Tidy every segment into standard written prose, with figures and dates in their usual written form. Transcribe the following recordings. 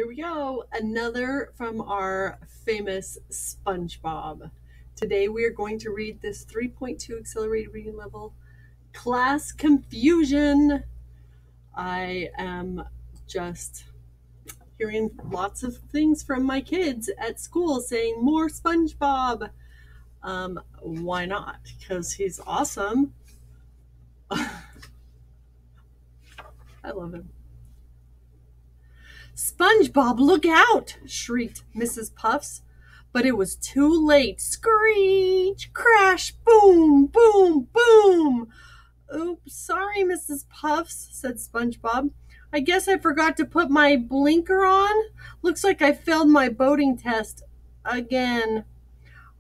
Here we go, another from our famous SpongeBob. Today we are going to read this 3.2 accelerated reading level, Class Confusion. I am just hearing lots of things from my kids at school saying more SpongeBob. Why not? Because he's awesome. I love him. "SpongeBob, look out!" shrieked Mrs. Puffs. But it was too late. Screech! Crash! Boom! Boom! Boom! "Oops, sorry, Mrs. Puffs," said SpongeBob. "I guess I forgot to put my blinker on. Looks like I failed my boating test again."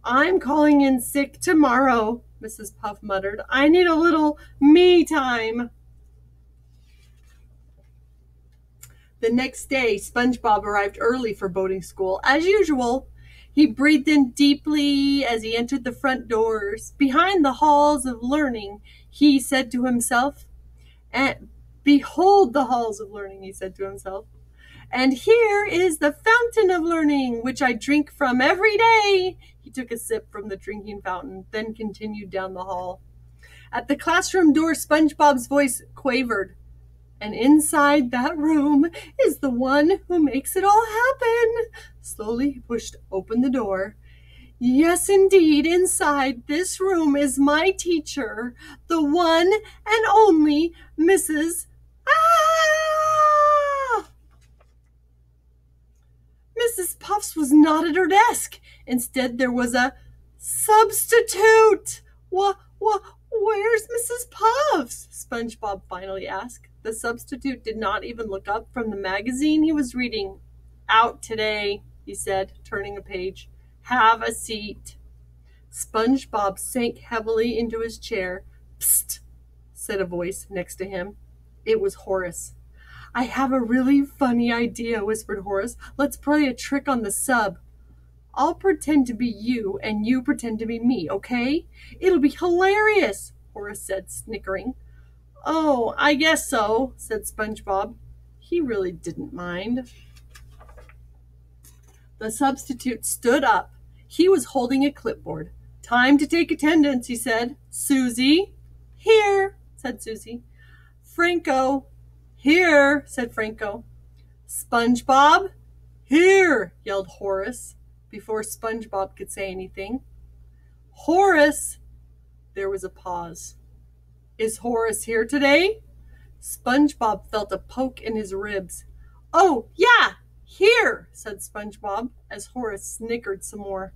"I'm calling in sick tomorrow," Mrs. Puff muttered. "I need a little me time." The next day, SpongeBob arrived early for boating school, as usual. He breathed in deeply as he entered the front doors. "Behind the halls of learning," he said to himself. "And behold the halls of learning," he said to himself. "And here is the fountain of learning, which I drink from every day." He took a sip from the drinking fountain, then continued down the hall. At the classroom door, SpongeBob's voice quavered. "And inside that room is the one who makes it all happen." Slowly he pushed open the door. "Yes, indeed, inside this room is my teacher, the one and only Mrs. Ah!" Mrs. Puffs was not at her desk. Instead, there was a substitute. Where's Mrs. Puffs?" SpongeBob finally asked. The substitute did not even look up from the magazine he was reading. "Out today," he said, turning a page. "Have a seat." SpongeBob sank heavily into his chair. "Psst," said a voice next to him. It was Horace. "I have a really funny idea," whispered Horace. "Let's play a trick on the sub. I'll pretend to be you, and you pretend to be me, okay? It'll be hilarious," Horace said, snickering. "Oh, I guess so," said SpongeBob. He really didn't mind. The substitute stood up. He was holding a clipboard. "Time to take attendance," he said. "Susie?" "Here," said Susie. "Franco?" "Here," said Franco. "SpongeBob?" "Here," yelled Horace, before SpongeBob could say anything. "Horace!" There was a pause. "Is Horace here today?" SpongeBob felt a poke in his ribs. "Oh, yeah, here," said SpongeBob, as Horace snickered some more.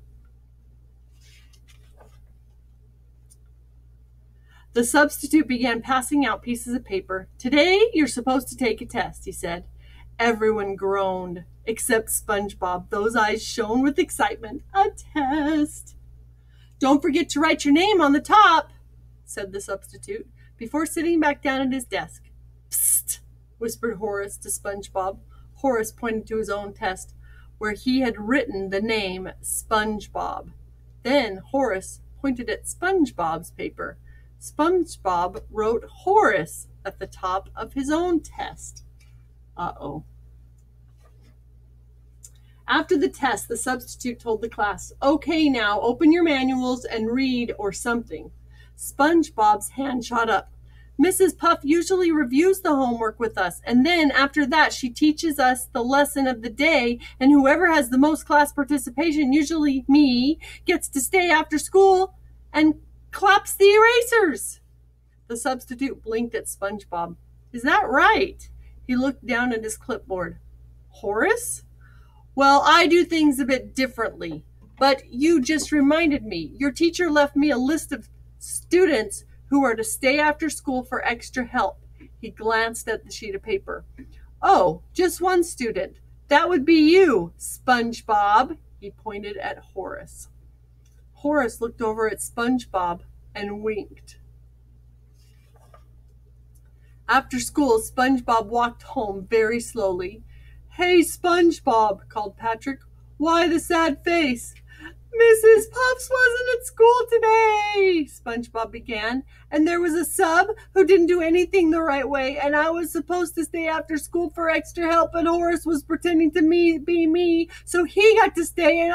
The substitute began passing out pieces of paper. "Today you're supposed to take a test," he said. Everyone groaned, except SpongeBob. Those eyes shone with excitement. "A test!" "Don't forget to write your name on the top," said the substitute, before sitting back down at his desk. "Psst," whispered Horace to SpongeBob. Horace pointed to his own test, where he had written the name SpongeBob. Then Horace pointed at SpongeBob's paper. SpongeBob wrote Horace at the top of his own test. Uh-oh. After the test, the substitute told the class, "Okay, now open your manuals and read or something." SpongeBob's hand shot up. "Mrs. Puff usually reviews the homework with us, and then after that she teaches us the lesson of the day, and whoever has the most class participation, usually me, gets to stay after school and claps the erasers." The substitute blinked at SpongeBob. "Is that right?" He looked down at his clipboard. "Horace? Well, I do things a bit differently. But you just reminded me. Your teacher left me a list of students who are to stay after school for extra help." He glanced at the sheet of paper. "Oh, just one student. That would be you, SpongeBob." He pointed at Horace. Horace looked over at SpongeBob and winked. After school, SpongeBob walked home very slowly. "Hey, SpongeBob," called Patrick. "Why the sad face?" Mrs. Puffs wasn't at school today, SpongeBob began, and there was a sub who didn't do anything the right way, and I was supposed to stay after school for extra help, but Horace was pretending to be me, so he got to stay, and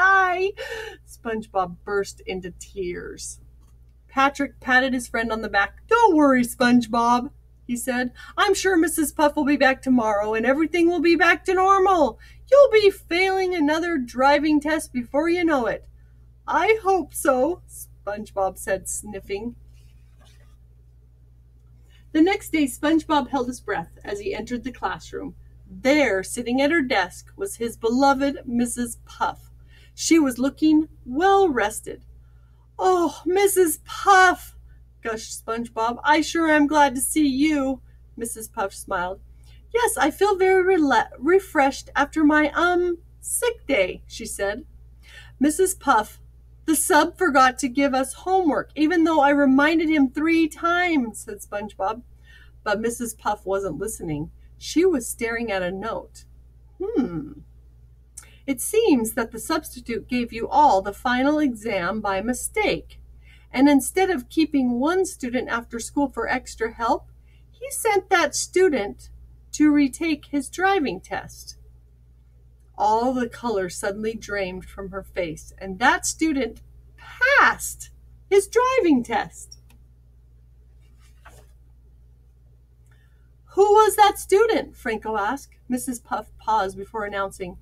SpongeBob burst into tears. Patrick patted his friend on the back. Don't worry, SpongeBob, he said. I'm sure Mrs. Puff will be back tomorrow, and everything will be back to normal. You'll be failing another driving test before you know it. I hope so, SpongeBob said, sniffing. The next day, SpongeBob held his breath as he entered the classroom. There, sitting at her desk, was his beloved Mrs. Puff. She was looking well rested. Oh, Mrs. Puff, gushed SpongeBob. I sure am glad to see you. Mrs. Puff smiled. Yes, I feel very refreshed after my, sick day, she said. Mrs. Puff, the sub forgot to give us homework, even though I reminded him 3 times, said SpongeBob. But Mrs. Puff wasn't listening. She was staring at a note. It seems that the substitute gave you all the final exam by mistake. And instead of keeping one student after school for extra help, he sent that student to retake his driving test. All the color suddenly drained from her face, and that student passed his driving test. Who was that student? Franco asked. Mrs. Puff paused before announcing.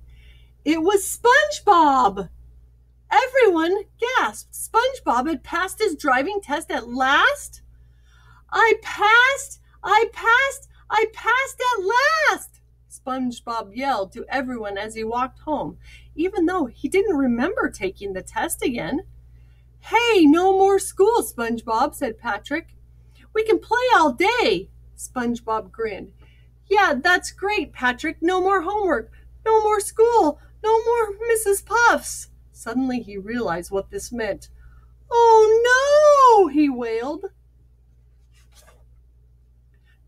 It was SpongeBob! Everyone gasped. SpongeBob had passed his driving test at last? I passed at last! SpongeBob yelled to everyone as he walked home, even though he didn't remember taking the test again. Hey, no more school, SpongeBob, said Patrick. We can play all day. SpongeBob grinned. Yeah, that's great, Patrick. No more homework. No more school. No more Mrs. Puffs. Suddenly he realized what this meant. Oh, no, he wailed.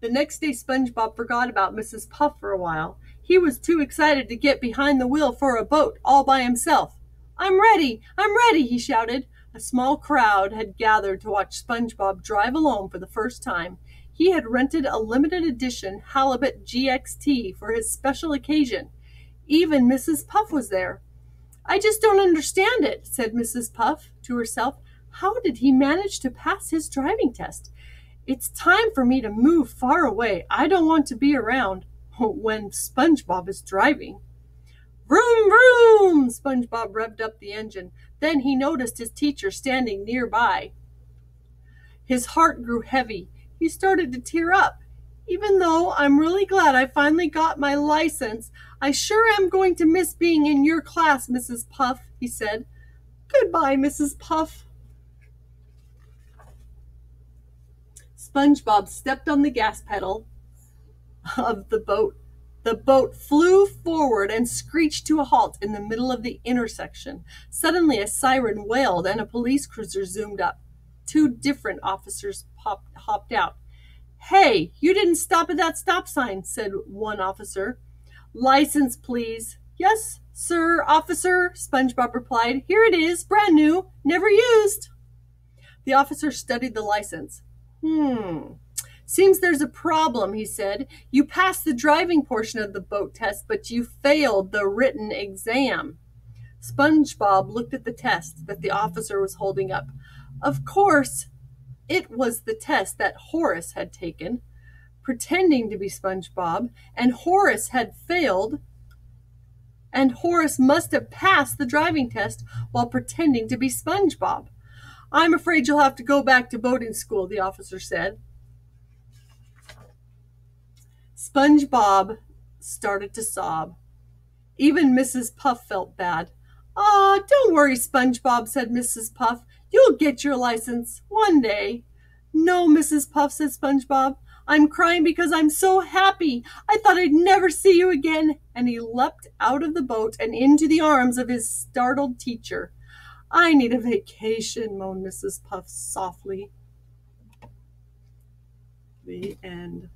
The next day, SpongeBob forgot about Mrs. Puff for a while. He was too excited to get behind the wheel for a boat all by himself. I'm ready, he shouted. A small crowd had gathered to watch SpongeBob drive alone for the first time. He had rented a limited edition Halibut GXT for his special occasion. Even Mrs. Puff was there. I just don't understand it, said Mrs. Puff to herself. How did he manage to pass his driving test? It's time for me to move far away. I don't want to be around when SpongeBob is driving. Vroom, vroom! SpongeBob revved up the engine. Then he noticed his teacher standing nearby. His heart grew heavy. He started to tear up. Even though I'm really glad I finally got my license, I sure am going to miss being in your class, Mrs. Puff, he said. Goodbye, Mrs. Puff. SpongeBob stepped on the gas pedal of the boat. The boat flew forward and screeched to a halt in the middle of the intersection. Suddenly a siren wailed and a police cruiser zoomed up. 2 different officers hopped out. Hey, you didn't stop at that stop sign, said one officer. License, please. Yes, sir, officer, SpongeBob replied. Here it is, brand new, never used. The officer studied the license. Seems there's a problem, he said. You passed the driving portion of the boat test, but you failed the written exam. SpongeBob looked at the test that the officer was holding up. Of course, it was the test that Horace had taken, pretending to be SpongeBob, and Horace had failed, and Horace must have passed the driving test while pretending to be SpongeBob. I'm afraid you'll have to go back to boating school, the officer said. SpongeBob started to sob. Even Mrs. Puff felt bad. Don't worry, SpongeBob, said Mrs. Puff. You'll get your license one day. No, Mrs. Puff, said SpongeBob. I'm crying because I'm so happy. I thought I'd never see you again. And he leapt out of the boat and into the arms of his startled teacher. I need a vacation, moaned Mrs. Puff softly. The end.